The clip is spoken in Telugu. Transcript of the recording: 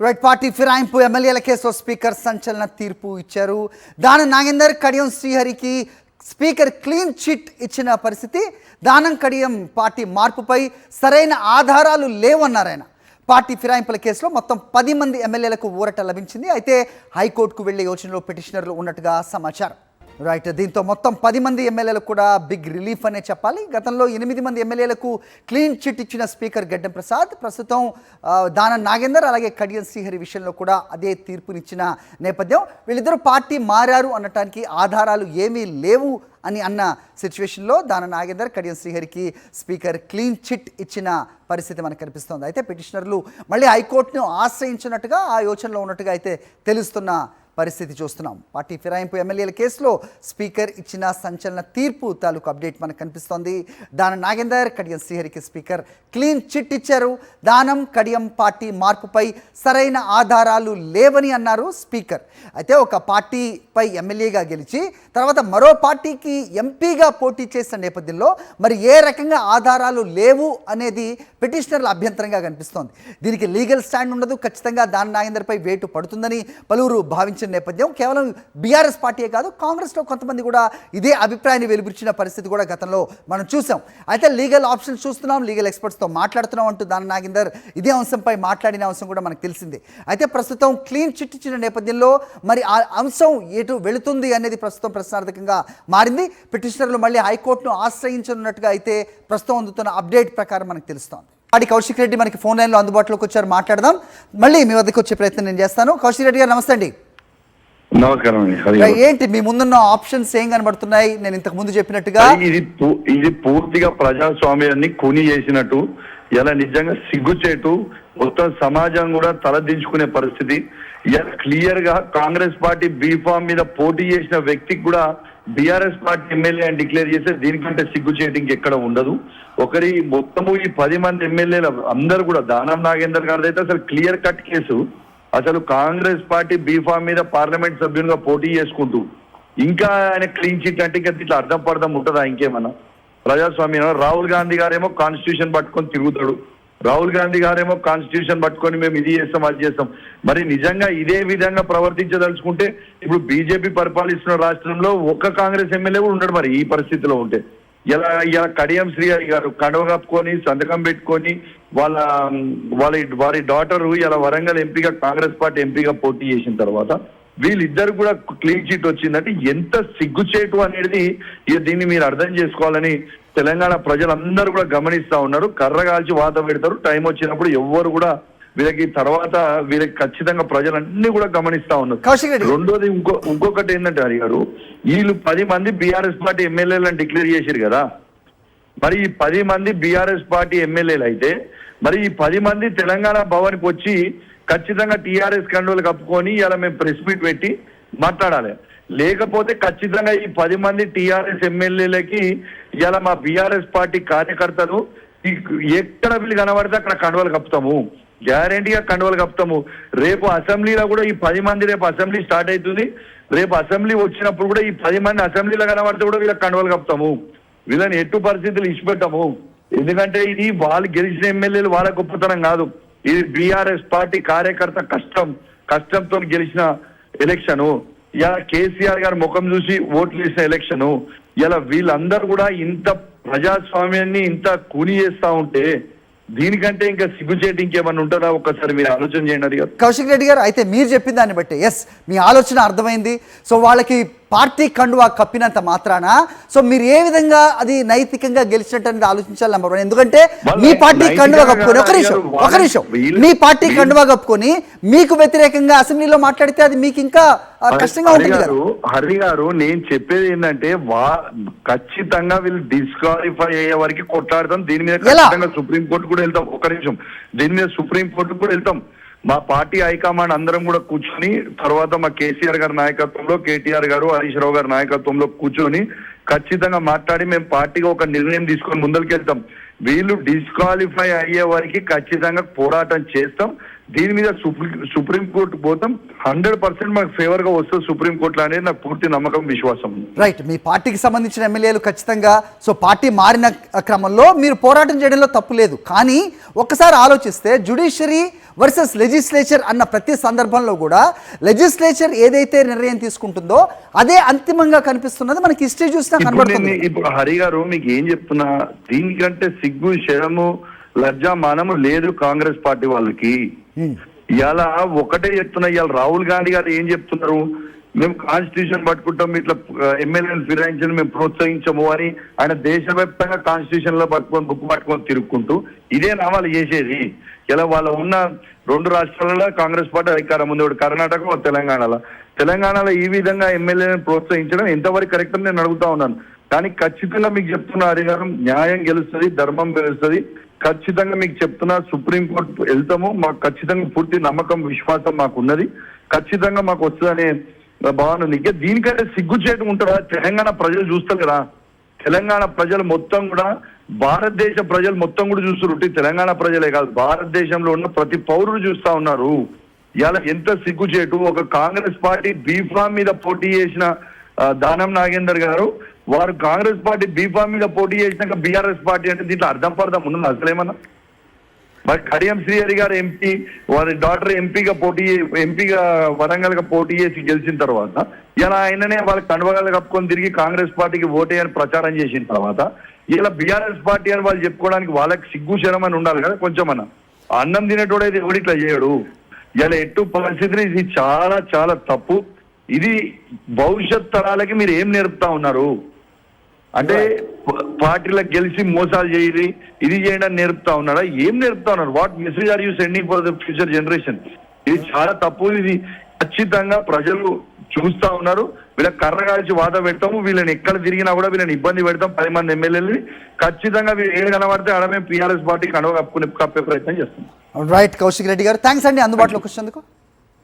రైట్. పార్టీ ఫిరాయింపు ఎమ్మెల్యేల కేసులో స్పీకర్ సంచలన తీర్పు ఇచ్చారు. దానం నాగేందర్, కడియం శ్రీహరికి స్పీకర్ క్లీన్ చిట్ ఇచ్చిన పరిస్థితి. దానం కడియం పార్టీ మార్పుపై సరైన ఆధారాలు లేవన్నారు ఆయన. పార్టీ ఫిరాయింపుల కేసులో మొత్తం 10 మంది ఎమ్మెల్యేలకు ఊరట లభించింది. అయితే హైకోర్టుకు వెళ్లే యోచనలో పిటిషనర్లు ఉన్నట్టుగా సమాచారం. రైట్. దీంతో మొత్తం 10 మంది ఎమ్మెల్యేలకు కూడా బిగ్ రిలీఫ్ అనే చెప్పాలి. గతంలో 8 మంది ఎమ్మెల్యేలకు క్లీన్ చిట్ ఇచ్చిన స్పీకర్ గడ్డం ప్రసాద్ ప్రస్తుతం దానం నాగేందర్ అలాగే కడియం శ్రీహరి విషయంలో కూడా అదే తీర్పునిచ్చిన నేపథ్యం. వీళ్ళిద్దరూ పార్టీ మారారు అనటానికి ఆధారాలు ఏమీ లేవు అని అన్న సిచ్యువేషన్లో దానం నాగేందర్, కడియం శ్రీహరికి స్పీకర్ క్లీన్ చిట్ ఇచ్చిన పరిస్థితి మనకు కనిపిస్తోంది. అయితే పిటిషనర్లు మళ్ళీ హైకోర్టును ఆశ్రయించినట్టుగా ఆ యోచనలో ఉన్నట్టుగా అయితే తెలుస్తున్న పరిస్థితి చూస్తున్నాం. పార్టీ ఫిరాయింపు ఎమ్మెల్యేల కేసులో స్పీకర్ ఇచ్చిన సంచలన తీర్పు తాలూకు అప్డేట్ మనకు కనిపిస్తోంది. దానం నాగేందర్, కడియం శ్రీహరికి స్పీకర్ క్లీన్ చిట్ ఇచ్చారు. దానం కడియం పార్టీ మార్పుపై సరైన ఆధారాలు లేవని అన్నారు స్పీకర్. అయితే ఒక పార్టీపై ఎమ్మెల్యేగా గెలిచి తర్వాత మరో పార్టీకి ఎంపీగా పోటీ చేసిన నేపథ్యంలో మరి ఏ రకంగా ఆధారాలు లేవు అనేది పిటిషనర్ల అభ్యంతరంగా కనిపిస్తోంది. దీనికి లీగల్ స్టాండ్ ఉండదు, ఖచ్చితంగా దానం నాగేందర్పై వేటు పడుతుందని పలువురు భావించిన నేపథ్యం. కేవలం బీఆర్ఎస్ పార్టీయే కాదు, కాంగ్రెస్లో కొంతమంది కూడా ఇదే అభిప్రాయాన్ని వెలుబుర్చిన పరిస్థితి కూడా గతంలో మనం చూసాం. అయితే లీగల్ ఆప్షన్స్ చూస్తున్నాం, లీగల్ ఎక్స్పర్ట్స్తో మాట్లాడుతున్నాం అంటూ దానం నాగేందర్ ఇదే అంశంపై మాట్లాడిన అంశం కూడా మనకు తెలిసిందే. అయితే ప్రస్తుతం క్లీన్ చిట్ ఇచ్చిన నేపథ్యంలో మరి ఆ అంశం ఎటు వెళుతుంది అనేది ప్రస్తుతం ప్రశ్నార్థకంగా మారింది. పిటిషనర్లు మళ్ళీ హైకోర్టును ఆశ్రయించనున్నట్టుగా అయితే ప్రస్తుతం అందుతున్న అప్డేట్ ప్రకారం మనకు తెలుస్తోంది. కౌశిక్ రెడ్డి మనకి ఫోన్ లైన్లో అందుబాటులోకి వచ్చారు, మాట్లాడదాం. మళ్ళీ మీ వద్దకు వచ్చే ప్రయత్నం నేను చేస్తాను. కౌశిక్ రెడ్డి గారు నమస్తే అండి. నమస్కారం. ఏంటి మీ ముందున్న ఆప్షన్స్ ఏం కనబడుతున్నాయి? నేను ఇంతకు ముందు చెప్పినట్టుగా ఇది పూర్తిగా ప్రజాస్వామ్యాన్ని కొని చేసినట్టు, ఇలా నిజంగా సిగ్గుచేటు, మొత్తం సమాజం కూడా తలదించుకునే పరిస్థితి. ఇలా క్లియర్ గా కాంగ్రెస్ పార్టీ బీఫామ్ మీద పోటీ చేసిన వ్యక్తికి కూడా బీఆర్ఎస్ పార్టీ ఎమ్మెల్యే అని డిక్లేర్ చేస్తే దీనికంటే సిగ్గుచేటు ఇంకెక్కడ ఉండదు. ఒకరి మొత్తము ఈ 10 మంది ఎమ్మెల్యేలు అందరూ కూడా దానం నాగేందర్ గారిది అయితే అసలు క్లియర్ కట్ కేసు. అసలు కాంగ్రెస్ పార్టీ బీఫామ్ మీద పార్లమెంట్ సభ్యునిగా పోటీ చేసుకుంటూ ఇంకా ఆయన క్లీన్ చిట్ అంటే ఇంకా ఇట్లా అర్థం పడదాం ఉంటుందా ఇంకేమన్నా ప్రజాస్వామ్యం? రాహుల్ గాంధీ గారేమో కాన్స్టిట్యూషన్ పట్టుకొని తిరుగుతాడు, రాహుల్ గాంధీ గారేమో కాన్స్టిట్యూషన్ పట్టుకొని మేము ఇది చేస్తాం అది చేస్తాం. మరి నిజంగా ఇదే విధంగా ప్రవర్తించదలుచుకుంటే ఇప్పుడు బీజేపీ పరిపాలిస్తున్న రాష్ట్రంలో ఒక్క కాంగ్రెస్ ఎమ్మెల్యే కూడా ఉండడు. మరి ఈ పరిస్థితిలో ఉంటే ఇలా కడియం శ్రీహరి గారు కండవ కప్పుకొని సంతకం పెట్టుకొని వారి డాటర్ ఇలా వరంగల్ ఎంపీగా కాంగ్రెస్ పార్టీ ఎంపీగా పోటీ చేసిన తర్వాత వీళ్ళిద్దరు కూడా క్లీన్ చిట్ వచ్చిందంటే ఎంత సిగ్గుచేటు అనేది దీన్ని మీరు అర్థం చేసుకోవాలని తెలంగాణ ప్రజలందరూ కూడా గమనిస్తా ఉన్నారు. కర్రగాల్చి వాత పెడతారు, టైం వచ్చినప్పుడు ఎవ్వరు కూడా వీళ్ళకి ఖచ్చితంగా ప్రజలన్నీ కూడా గమనిస్తా ఉన్నారు. రెండోది ఇంకొకటి ఏంటంటే హరి గారు, వీళ్ళు 10 మంది బీఆర్ఎస్ పార్టీ ఎమ్మెల్యేలను డిక్లేర్ చేశారు కదా. మరి ఈ 10 మంది బీఆర్ఎస్ పార్టీ ఎమ్మెల్యేలు అయితే మరి ఈ 10 మంది తెలంగాణ భవన్కి వచ్చి ఖచ్చితంగా టీఆర్ఎస్ కండువలు కప్పుకొని ఇలా మేము ప్రెస్ మీట్ పెట్టి మాట్లాడాలి. లేకపోతే ఖచ్చితంగా ఈ 10 మంది టీఆర్ఎస్ ఎమ్మెల్యేలకి ఇలా మా బీఆర్ఎస్ పార్టీ కార్యకర్తలు ఎక్కడ వీళ్ళు కనబడితే అక్కడ కండువలు కప్పుతాము, గ్యారంటీగా కండువలు కప్పుతాము. రేపు అసెంబ్లీలో కూడా ఈ 10 మంది రేపు అసెంబ్లీ స్టార్ట్ అవుతుంది. రేపు అసెంబ్లీ వచ్చినప్పుడు కూడా ఈ 10 మంది అసెంబ్లీలో కనబడితే కూడా వీళ్ళకి కండువలు కప్పుతాము. వీళ్ళని ఎట్టు పరిస్థితులు ఇచ్చిపెట్టాము. ఎందుకంటే ఇది వాళ్ళు గెలిచిన ఎమ్మెల్యేలు వాళ్ళ గొప్పతనం కాదు, ఇది బీఆర్ఎస్ పార్టీ కార్యకర్త కష్టంతో గెలిచిన ఎలక్షను. ఇలా కేసీఆర్ గారి ముఖం చూసి ఓట్లు వేసిన ఎలక్షను. ఇలా వీళ్ళందరూ కూడా ఇంత ప్రజాస్వామ్యాన్ని ఇంత కూని చేస్తా ఉంటే దీనికంటే ఇంకా సిగ్గుచేటు ఇంకేమన్నా ఉంటుందా? ఒక్కసారి మీరు ఆలోచన చేయండి. కౌశిక్ రెడ్డి గారు, అయితే మీరు చెప్పిన దాన్ని బట్టి ఎస్ మీ ఆలోచన అర్థమైంది. సో వాళ్ళకి పార్టీ కండువా కప్పినంత మాత్రాన సో మీరు ఏ విధంగా అది నైతికంగా గెలిచినట్టు అనేది ఆలోచించాలి. నెంబర్ 1, ఎందుకంటే మీ పార్టీ కండువా కప్పుకొని ఒక నిమిషం మీ పార్టీ కండువా కప్పుకొని మీకు వ్యతిరేకంగా అసెంబ్లీలో మాట్లాడితే అది మీకు ఇంకా కష్టంగా ఉంటుంది. హరి గారు, నేను చెప్పేది ఏంటంటే ఖచ్చితంగా వీళ్ళు డిస్క్వాలిఫై అయ్యే వరకు కొట్లాడతాం. దీని మీద ఖచ్చితంగా సుప్రీంకోర్టు కూడా వెళ్తాం. ఒక నిమిషం, దీని మీద సుప్రీంకోర్టు కూడా వెళ్తాం. మా పార్టీ హైకమాండ్ అందరం కూడా కూర్చొని తర్వాత మా కేసీఆర్ గారి నాయకత్వంలో, కేటీఆర్ గారు, హరీష్ రావు గారి నాయకత్వంలో కూర్చొని ఖచ్చితంగా మాట్లాడి మేము పార్టీగా ఒక నిర్ణయం తీసుకొని ముందరికి వెళ్తాం. వీళ్ళు డిస్క్వాలిఫై అయ్యే వరకు ఖచ్చితంగా పోరాటం చేస్తాం. దీని మీద సుప్రీంకోర్టు పోతాం 100% మాకు ఫేవర్ గా వస్తుంది సుప్రీంకోర్టులో అనేది నాకు పూర్తి నమ్మకం విశ్వాసం ఉంది. రైట్, మీ పార్టీకి సంబంధించిన ఎమ్మెల్యేలు ఖచ్చితంగా సో పార్టీ మారిన క్రమంలో మీరు పోరాటం చేయడంలో తప్పు లేదు. కానీ ఒక్కసారి ఆలోచిస్తే జ్యుడిషియరీ వర్సెస్ లెజిస్లేచర్ అన్న ప్రతి సందర్భంలో కూడా లెజిస్లేచర్ ఏదైతే నిర్ణయం తీసుకుంటుందో అదే అంతిమంగా కనిపిస్తున్నది మనకి హిస్టరీ చూసినా కనబడుతుంది. ఇప్పుడు హరి గారు మీకు ఏం చెప్తున్నా, దీనికంటే సిగ్గు శరము లజ్జా మానము లేదు కాంగ్రెస్ పార్టీ వాళ్ళకి. ఇలా ఒకటే చెప్తున్నా, ఇవాళ రాహుల్ గాంధీ గారు ఏం చెప్తున్నారు, మేము కాన్స్టిట్యూషన్ పట్టుకుంటాం, ఇట్లా ఎమ్మెల్యేలు ఫిరాయించని మేము ప్రోత్సహించము అని ఆయన దేశవ్యాప్తంగా కాన్స్టిట్యూషన్ లో బుక్ పట్టుకొని తిరుక్కుంటూ ఇదే నామాలు చేసేది. ఇలా వాళ్ళ ఉన్న 2 రాష్ట్రాలలో కాంగ్రెస్ పార్టీ అధికారం ఉంది, ఒకటి కర్ణాటక ఒక తెలంగాణలో ఈ విధంగా ఎమ్మెల్యేలను ప్రోత్సహించడం ఎంతవరకు కరెక్ట్ అని నేను అడుగుతా ఉన్నాను. కానీ ఖచ్చితంగా మీకు చెప్తున్నా హరి గారు, న్యాయం గెలుస్తుంది, ధర్మం గెలుస్తుంది. ఖచ్చితంగా మీకు చెప్తున్నా సుప్రీంకోర్టు వెళ్తాము, మాకు ఖచ్చితంగా పూర్తి నమ్మకం విశ్వాసం మాకు ఉన్నది, ఖచ్చితంగా మాకు వస్తుందనే భావన ఉంది. దీనికంటే సిగ్గుచేటు ఉంటారా? తెలంగాణ ప్రజలు చూస్తారు కదా, తెలంగాణ ప్రజలు మొత్తం కూడా భారతదేశ ప్రజలు మొత్తం కూడా చూస్తున్నారు. తెలంగాణ ప్రజలే కాదు, భారతదేశంలో ఉన్న ప్రతి పౌరుడు చూస్తా ఉన్నారు. ఇలా ఎంత సిగ్గుచేటు. ఒక కాంగ్రెస్ పార్టీ బీఫామ్ మీద పోటీ చేసిన దానం నాగేందర్ గారు, వారు కాంగ్రెస్ పార్టీ బీఫామ్ మీద పోటీ చేసినాక బీఆర్ఎస్ పార్టీ అంటే దీంట్లో అర్థం పర్థం ఉన్నది అసలేమన్నా? మరి కడియం శ్రీహరి గారు ఎంపీ, వారి డాక్టర్ ఎంపీగా వరంగల్ గా పోటీ చేసి గెలిచిన తర్వాత ఇలా ఆయననే వాళ్ళ కండువగాలు కప్పుకొని తిరిగి కాంగ్రెస్ పార్టీకి ఓటేయని ప్రచారం చేసిన తర్వాత ఇలా బీఆర్ఎస్ పార్టీ అని వాళ్ళు చెప్పుకోవడానికి వాళ్ళకి సిగ్గు శరం అని ఉండాలి కదా కొంచెం అన్న. అన్నం తినేటోడైతే ఎవడు ఇట్లా చేయడు. ఇలా ఎట్టు పరిస్థితిని ఇది చాలా చాలా తప్పు. ఇది భవిష్యత్ తరాలకి మీరు ఏం నేర్పుతా ఉన్నారు అంటే, పార్టీలకు గెలిచి మోసాలు చేయాలి ఇది చేయడం నేర్పుతా ఉన్నారా? ఏం నేర్పుతా ఉన్నారు? What message are you sending for the future generation? ఇది చాలా తప్పు. ఇది ఖచ్చితంగా ప్రజలు చూస్తా ఉన్నారు. వీళ్ళకి కర్ర కాల్చి వాద పెడతాము, వీళ్ళని ఎక్కడ తిరిగినా కూడా వీళ్ళని ఇబ్బంది పెడతాం. 10 మంది ఎమ్మెల్యేలని ఖచ్చితంగా వీళ్ళు ఏం కనబడితే ఆడ మేము PRS పార్టీకి కప్పే ప్రయత్నం చేస్తాం. రైట్, కౌశిక్ రెడ్డి గారు థ్యాంక్స్ అండి అందుబాటులోకి వచ్చినందుకు.